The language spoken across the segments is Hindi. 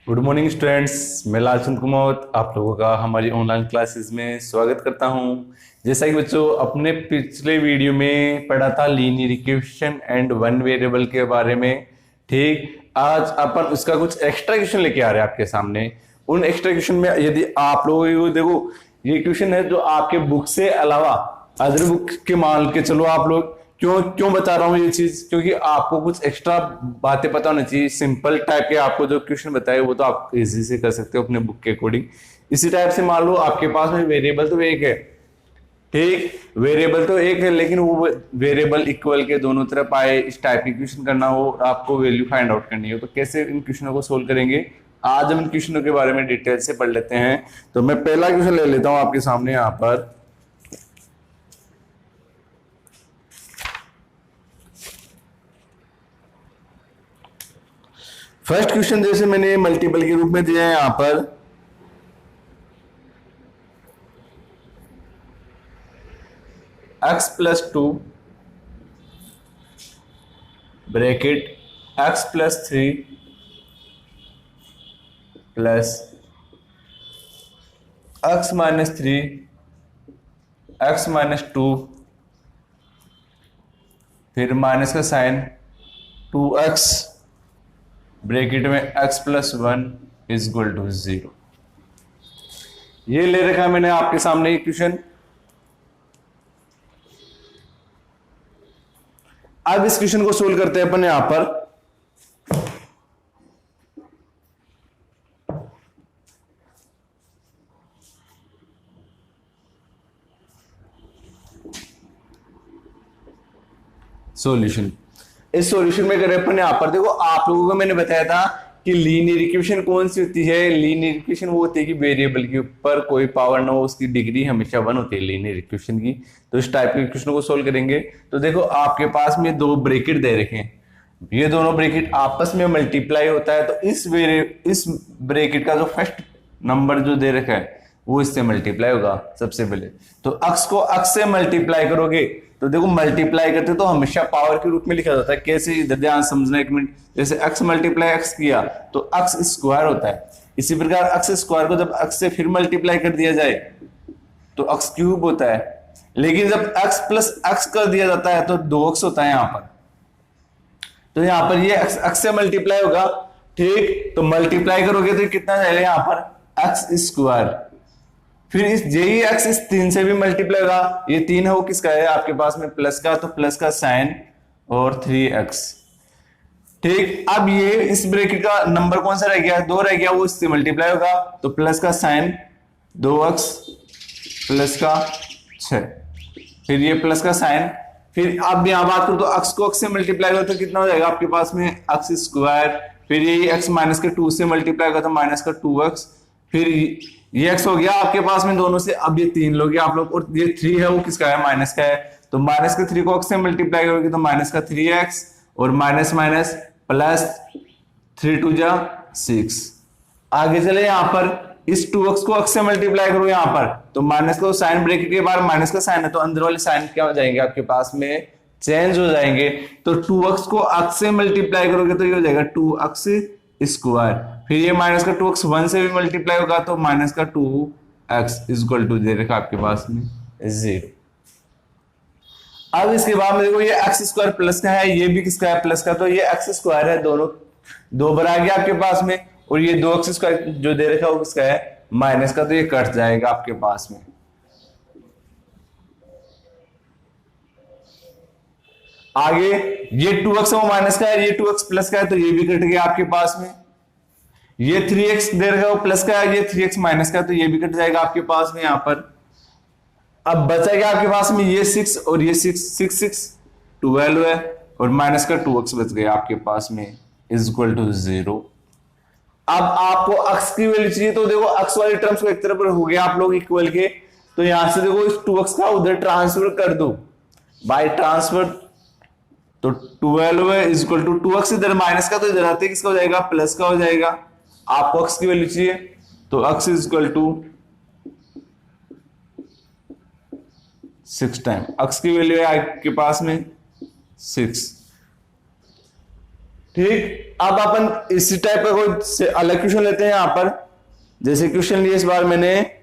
गुड मॉर्निंग स्टूडेंट्स, मैं लालचंद कुमार आप लोगों का हमारी ऑनलाइन क्लासेस में स्वागत करता हूं। जैसा कि बच्चों अपने पिछले वीडियो में पढ़ा था linear equation and one variable के बारे में। ठीक, आज अपन उसका कुछ एक्स्ट्रा इक्वेशन लेके आ रहे हैं आपके सामने। उन एक्स्ट्रा इक्वेशन में यदि आप लोगों को देखो, ये इक्वेशन है जो आपके बुक से अलावा अदर बुक के मान के चलो आप लोग। क्यों क्यों बता रहा हूँ ये चीज, क्योंकि आपको कुछ एक्स्ट्रा बातें पता होनी चाहिए। सिंपल टाइप के आपको जो क्वेश्चन बताए वो तो आप इजी से कर सकते हो अपने बुक के अकॉर्डिंग। इसी टाइप से मान लो आपके पास में वेरिएबल तो एक है, ठीक, वेरिएबल तो एक है, लेकिन वो वेरिएबल इक्वल के दोनों तरफ आए, इस टाइप की क्वेश्चन करना हो, आपको वैल्यू फाइंड आउट करनी हो, तो कैसे इन क्वेश्चनों को सोल्व करेंगे आज हम इन क्वेश्चनों के बारे में डिटेल से पढ़ लेते हैं। तो मैं पहला क्वेश्चन ले लेता हूं आपके सामने यहां पर। फर्स्ट क्वेश्चन जैसे मैंने मल्टीपल के रूप में दिया है यहां पर, x+2 bracket x+3 plus x-3 x-2 फिर माइनस का साइन 2x ब्रैकेट में x+1 इज इक्वल टू 0। ये ले रखा है मैंने आपके सामने ये क्वेश्चन। अब इस क्वेश्चन को सोल्व करते हैं अपन यहां पर। सॉल्यूशन, इस सॉल्यूशन में करें अपन यहां पर। देखो आप लोगों को मैंने बताया था कि लीनियर इक्वेशन कौन सी होती है। लीनियर इक्वेशन वो होती है कि वेरिएबल के ऊपर कोई पावर ना हो, उसकी डिग्री हमेशा 1 होती है लीनियर इक्वेशन की। तो इस टाइप के इक्वेशन को सोल्व करेंगे तो देखो आपके पास में दो ब्रैकेट दे रखे हैं, ये दोनों ब्रैकेट आपस में मल्टीप्लाई होता है। तो इस ब्रैकेट का जो फर्स्ट नंबर जो दे रखा है वो इससे मल्टीप्लाई होगा सबसे पहले। तो अक्स को अक्स से मल्टीप्लाई करोगे तो देखो मल्टीप्लाई करते तो हमेशा पावर के रूप में लिखा जाता है। कैसे, इधर ध्यान समझना एक मिनट। जैसे x मल्टीप्लाई x किया तो x स्क्वायर होता है। इसी प्रकार x स्क्वायर को जब x से फिर मल्टीप्लाई कर दिया जाए तो x क्यूब होता है। लेकिन जब x प्लस x कर दिया जाता है तो 2x होता है यहां पर। तो यहां पर ये x से मल्टीप्लाई होगा, ठीक। तो मल्टीप्लाई करोगे तो कितना जाएगा यहां पर x स्क्वायर। फिर इस यही x इस 3 से भी मल्टीप्लाई होगा। ये 3 है वो किसका है आपके पास में प्लस का, तो प्लस का साइन और 3x, ठीक। अब ये इस ब्रैकेट का नंबर कौन सा रह गया, 2 रह गया, वो इससे मल्टीप्लाई होगा। तो प्लस का साइन 2x प्लस का 6, फिर ये प्लस का साइन। फिर अब यहां बात करूं तो x को x से मल्टीप्लाई करो तो कितना हो जाएगा आपके पास में x स्क्वायर। फिर ये x माइनस के 2 से मल्टीप्लाई करो तो माइनस का 2x। फिर ये x हो गया आपके पास में दोनों से। अब ये 3 लोगे आप लोग, और ये 3 है वो किसका है, माइनस का है। तो माइनस के 3 को x से मल्टीप्लाई करोगे तो माइनस का 3x और माइनस माइनस प्लस 3 2 जा 6। आगे चले यहां पर इस 2x को x से मल्टीप्लाई करो यहां पर तो माइनस का साइन ब्रैकेट के बाहर माइनस का साइन है तो अंदर वाले साइन क्या हो जाएंगे आपके पास में, चेंज हो जाएंगे। तो 2x को x से मल्टीप्लाई करोगे तो ये हो जाएगा 2x स्क्वायर। फिर ये माइनस का 2x 1 से भी मल्टीप्लाई होगा तो माइनस का 2x इज इक्वल टू दे रखा आपके पास में 0। अब इसके बाद में देखो ये x स्क्वायर प्लस का है, ये भी किसका है, प्लस का। तो ये x स्क्वायर है, दोनों दो बार आ गया आपके पास में। और ये 2x स्क्वायर जो दे रखा है वो किसका है, माइनस का। तो ये कट जाएगा आपके पास में। आगे ये 2x है वो माइनस का है, ये 2x प्लस का है तो ये भी कट गया आपके पास में। ये 3x दे रखा है वो प्लस का है, ये 3x माइनस का है तो ये भी कट जाएगा आपके पास में यहां पर। अब बचेगा आपके पास में ये 6 और ये 6 6 6 12 है और माइनस का 2x बच गया आपके पास में इज इक्वल टू 0। अब आपको x की वैल्यू चाहिए तो देखो x वाली टर्म्स को एक तरफ हो गया आप लोग इक्वल के। तो यहां से देखो इस 2x का उधर ट्रांसफर कर दो बाय ट्रांसफर। तो 12 इज इक्वल टू 2x इधर माइनस का तो इधर आते किसका हो जाएगा, प्लस का हो जाएगा। आपको x की वैल्यू चाहिए तो x is equal to 6 time. x की वैल्यू है आपके पास में 6, ठीक, अब अपन इसी टाइप का कोई अलग क्वेश्चन लेते हैं यहां पर। जैसे क्वेश्चन लिए इस बार मैंने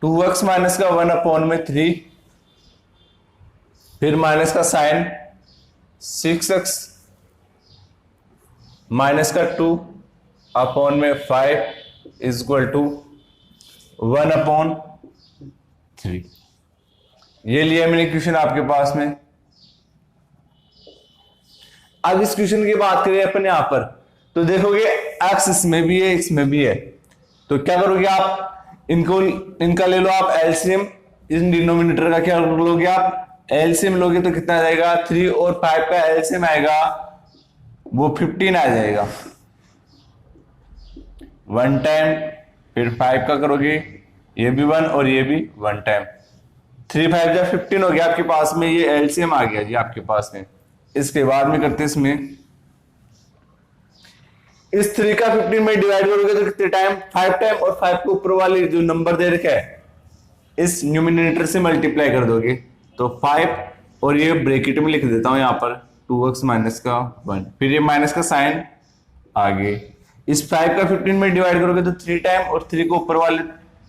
2x माइनस का 1/3, फिर माइनस का साइन 6x माइनस का 2/5 इज इक्वल टू 1/3। ये लिया मैंने क्वेश्चन आपके पास में। अब इस क्वेश्चन की बात करें अपन यहां पर, तो देखोगे x इसमें भी है इसमें भी है, तो क्या करोगे आप, इनका ले लो आप एलसीएम। इस डिनोमिनेटर का क्या लोगे आप, एलसीएम लोगे तो कितना आ जाएगा, 3 और 5 का एलसीएम आएगा वो 15 आ जाएगा 1 टाइम। फिर 5 का करोगे, ये भी 1 और ये भी 1 टाइम, 3 5 जा 15 हो गया आपके पास में, ये एलसीएम आ गया जी आपके पास में। इसके बाद में करते इसमें इस 3 का 15 में डिवाइड करोगे तो कितने टाइम, 5 टाइम, और 5 के ऊपर वाली जो नंबर दे रखा है इस न्यूमिनेटर से मल्टीप्लाई कर दोगे तो 5, और ये ब्रैकेट में लिख देता हूं यहां पर 2x माइनस का 1, फिर ये माइनस का साइन आगे। इस 5 का 15 में डिवाइड करोगे तो 3 टाइम, और 3 को ऊपर वाले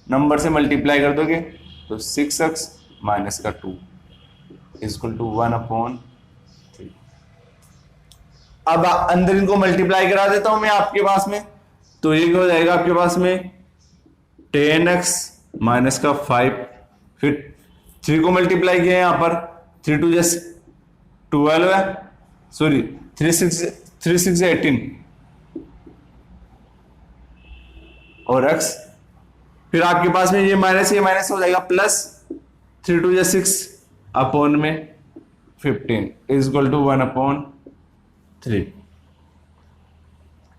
नंबर से मल्टीप्लाई कर दोगे तो 6x माइनस का 2 इक्वल टू 1/3। अब अंदर इनको मल्टीप्लाई करा देता हूं मैं आपके पास में, तो ये हो जाएगा आपके पास में 10x माइनस का 5, फिर 3 को मल्टीप्लाई किया यहां पर, 3 2 12 है, सॉरी 3 6 18, और x, फिर आपके पास में ये माइनस हो जाएगा प्लस, 3 2 6 अपॉन में 15 इज इक्वल टू 1/3।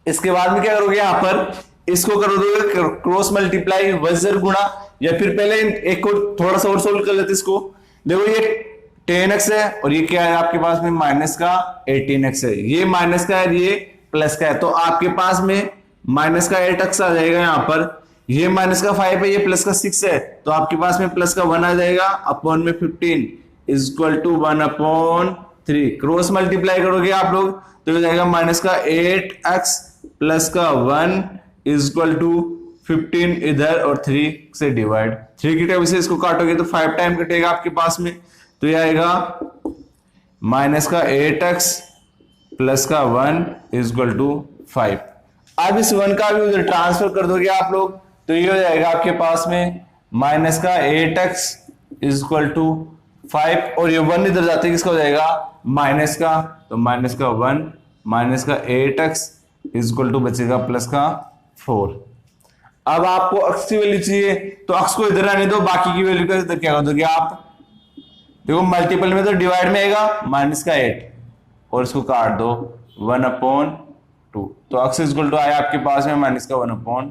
इसके बाद में क्या करोगे, यहां पर इसको कर दोगे क्रॉस मल्टीप्लाई, वज्र गुणा, या फिर पहले एक को थोड़ा सा और सोल्व कर लेते इसको। देखो ये 10x है और ये क्या है आपके पास में माइनस का 18x है, ये माइनस का है ये प्लस का है, तो आपके पास में माइनस का 8x आ जाएगा यहां पर, ये माइनस का 5 है, ये प्लस का 6 है, तो आपके पास में प्लस का 1 आ जाएगा अपॉन में 15 is equal to 1/3। Cross multiply करोगे आप लोग तो हो जाएगा माइनस का 8x प्लस का 1 इज इक्वल टू 15 इधर और 3 से डिवाइड, 3 की टेबल से इसको काटोगे तो 5 टाइम कटेगा आपके पास में, तो ये आएगा माइनस का 8x प्लस का 1 इज इक्वल टू 5। अब इस 1 का भी उधर ट्रांसफर कर दोगे आप लोग तो ये हो जाएगा आपके पास में माइनस का 8x इज इक्वल टू 5, और ये 1 इधर जाते किसका हो जाएगा माइनस का, तो माइनस का 1 माइनस का 8x इज इक्वल टू बचेगा प्लस का 4। अब आपको x की वैल्यू चाहिए तो x को इधर आने दो, बाकी की वैल्यू का इधर क्या कर दोगे आप, देखो मल्टीपल में तो डिवाइड में आएगा माइनस का 8 और इसको काट दो 1/2, तो x इज इक्वल टू आया आपके पास में माइनस का 1/2।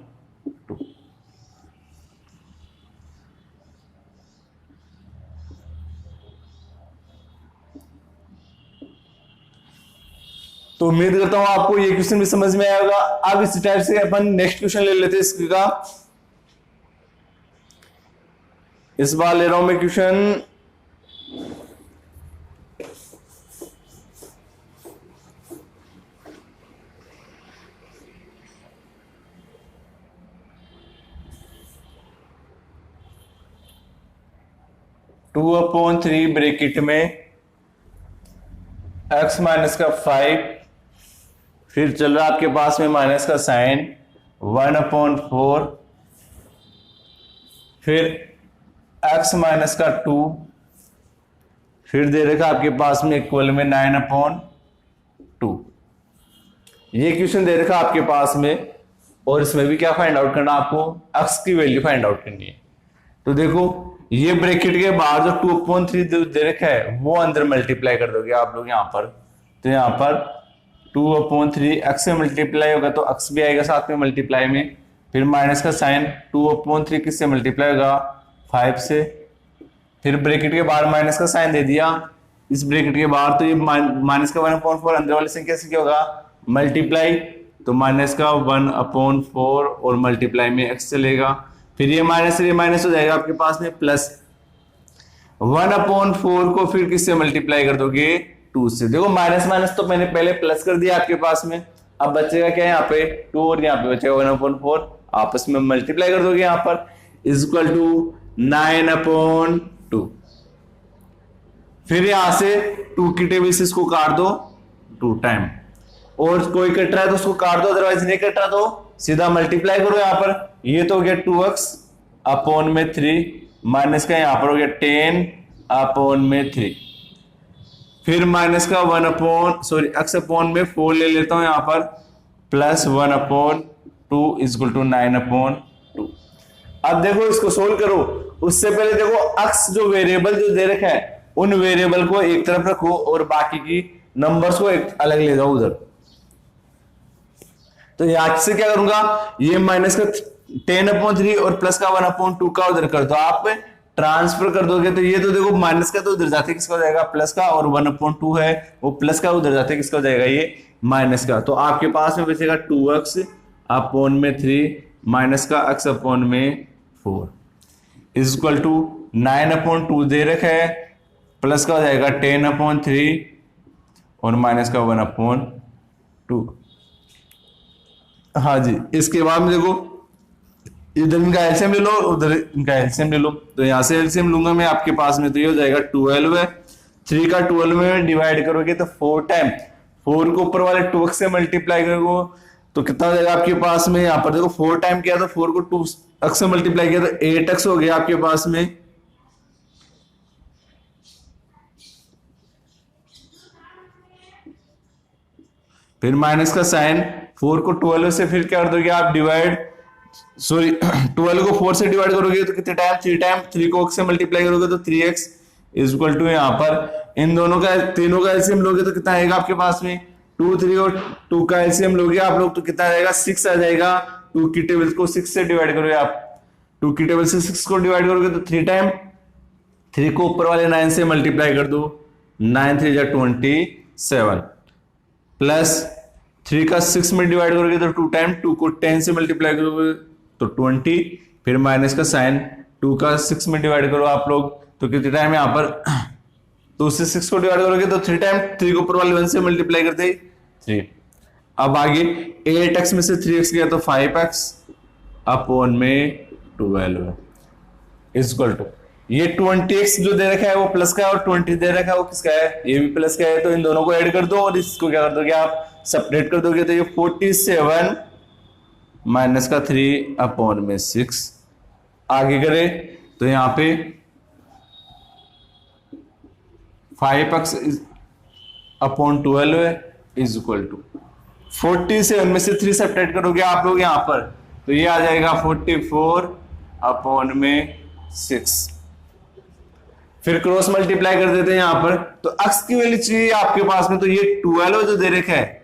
तो उम्मीद करता हूं आपको ये क्वेश्चन भी समझ में आएगा। अब इस टाइप से अपन नेक्स्ट क्वेश्चन ले लेते हैं इसका। इस बार ले रहा हूं मैं क्वेश्चन 2/3 ब्रैकेट में x माइनस का 5, फिर चल रहा आपके पास में माइनस का साइन 1/4, फिर x माइनस का 2, फिर दे रखा आपके पास में इक्वल में 9/2। ये क्वेश्चन दे रखा आपके पास में, और इसमें भी क्या फाइंड आउट करना आपको, x की वैल्यू फाइंड आउट करनी है। तो देखो ये ब्रैकेट के बाहर जो 2/3 दे रखा है वो अंदर मल्टीप्लाई कर दोगे आप लोग यहां पर, तो यहां पर 2/3 x से मल्टीप्लाई होगा तो x भी आएगा साथ में मल्टीप्लाई में, फिर माइनस का साइन 2/3 किससे मल्टीप्लाई होगा 5 से, फिर ब्रैकेट के बाहर माइनस का साइन दे दिया इस ब्रैकेट के बाहर, तो ये माइनस का 1/4 अंदर वाले संख्या से क्या होगा मल्टीप्लाई, तो माइनस का 1/4 और मल्टीप्लाई में x चलेगा, फिर ये माइनस हो जाएगा आपके पास में प्लस 1/4 को फिर किससे मल्टीप्लाई कर दोगे 2 से। देखो माइनस माइनस तो मैंने पहले प्लस कर दिया आपके पास में, अब बचेगा क्या यहाँ पे 2 और यहाँ पे बचेगा 1/4, आपस में मल्टीप्लाई कर दोगे यहाँ पर इज इक्वल टू 9/2। फिर यहां से 2 की टेबल से इसको काट दो 2 टाइम, और कोई कट रहा है तो उसको काट दो, अदरवाइज नहीं कट रहा तो सीधा मल्टीप्लाई करो यहाँ पर। ये तो हो गया 2x/3 माइनस का यहाँ पर हो गया 10/3, फिर माइनस का x/4 ले लेता हूं यहाँ पर प्लस 1/2 इज इक्वल टू 9/2। अब देखो इसको सोल्व करो, उससे पहले देखो x जो वेरिएबल जो दे रखा है उन वेरिएबल को एक तरफ रखो और बाकी की नंबर्स को एक अलग ले जाओ उधर। तो यहां से क्या करूंगा, ये माइनस का 10/3 और प्लस का 1/2 का उधर कर दो, आप ट्रांसफर कर दोगे तो ये तो देखो माइनस का तो उधर जाते किसका हो जाएगा प्लस का, और 1/2 है वो प्लस का उधर जाते किसका हो जाएगा ये माइनस का। तो आपके पास में बचेगा 2x/3 माइनस का x/4 इज इक्वल टू 9/2 दे रखा है, प्लस का हो जाएगा 10/3 और माइनस का 1/2। हाँ जी, इसके बाद में देखो इधर इनका एलसीएम ले लो, उधर इनका एलसीएम ले लो, तो यहां से एलसीएम लूंगा मैं आपके पास में, तो ये हो जाएगा 12 है, 3 का 12 में डिवाइड करोगे तो 4 टाइम, 4 को ऊपर वाले 2x से मल्टीप्लाई करोगे तो कितना हो जाएगा आपके पास में, यहाँ पर देखो 4 टाइम किया तो 4 को 2x से मल्टीप्लाई किया तो 8x हो गया आपके पास में। फिर माइनस का साइन, 4 को 12 से फिर क्या कर दोगे आप डिवाइड, सॉरी 12 को 4 से डिवाइड करोगे तो कितने टाइम 3 टाइम, 3 को x से मल्टीप्लाई करोगे तो 3x इज इक्वल टू यहाँ पर इन दोनों का तीनों का एलसीएम लोगे तो कितना आएगा आपके पास में 2 3 और 2 का एलसीएम लोगे आप लोग तो कितना आ जाएगा 6 आ जाएगा। 2 की टेबल को 6 से डिवाइड करोगे आप, 2 की टेबल से 6 को डिवाइड करोगे तो 3 टाइम, 3 को ऊपर वाले 9 से मल्टीप्लाई कर दो, 9 3 जा 27 प्लस 3 का 6 में डिवाइड करोगे तो 2 टाइम, 2 को 10 से मल्टीप्लाई करोगे तो 20, फिर माइनस का साइन, 2 का 6 में डिवाइड करो आप लोग तो कितने टाइम यहाँ पर 2 से 6 को डिवाइड करोगे तो 3 टाइम, 3 को ऊपर वाले 1 से मल्टीप्लाई करते 3। अब आगे 8x में से 3x गया तो 5x/12 इज इक्वल टू ये 20x जो दे रखा है वो प्लस का है और 20 दे रखा है वो किसका है, ये भी प्लस का है, तो इन दोनों को ऐड कर दो और इसको क्या कर दोगे आप सेपरेट कर दोगे तो ये 47 माइनस का 3/6। आगे करें तो यहां पे 5x/12 इज इक्वल टू 47 में से 3 सेपरेट करोगे आप लोग यहां पर तो ये आ जाएगा 44/6। फिर क्रॉस मल्टीप्लाई कर देते हैं यहां पर, तो x की वैल्यू चाहिए आपके पास में, तो ये 12 जो दे रखा है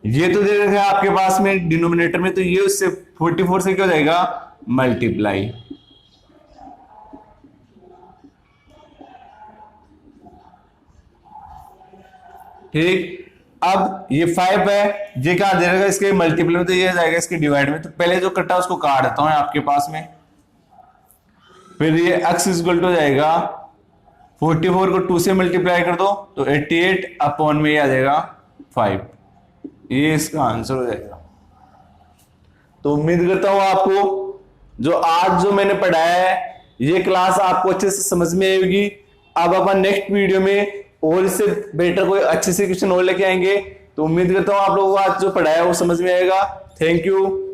ये तो दे रखा है आपके पास में डिनोमिनेटर में, तो ये उससे 44 से क्या हो जाएगा मल्टीप्लाई। ठीक, अब ये 5 है, ये क्या दे रखा है इसके मल्टीप्लाई में, तो ये जाएगा इसके डिवाइड में, तो पहले जो कटा उसको काट देता हूं आपके पास में। फिर ये x इक्वल टू जाएगा 44 को 2 से मल्टीप्लाई कर दो तो 88 में आ जाएगा 5, ये इसका आंसर हो जाएगा। तो उम्मीद करता हूं आपको जो आज जो मैंने पढ़ाया है ये क्लास आपको अच्छे से समझ में आएगी। अब अपन नेक्स्ट वीडियो में और इससे बेटर कोई अच्छे से क्वेश्चन और लेके आएंगे, तो उम्मीद करता हूं आप लोगों को आज जो पढ़ाया है वो समझ में आएगा। Thank you.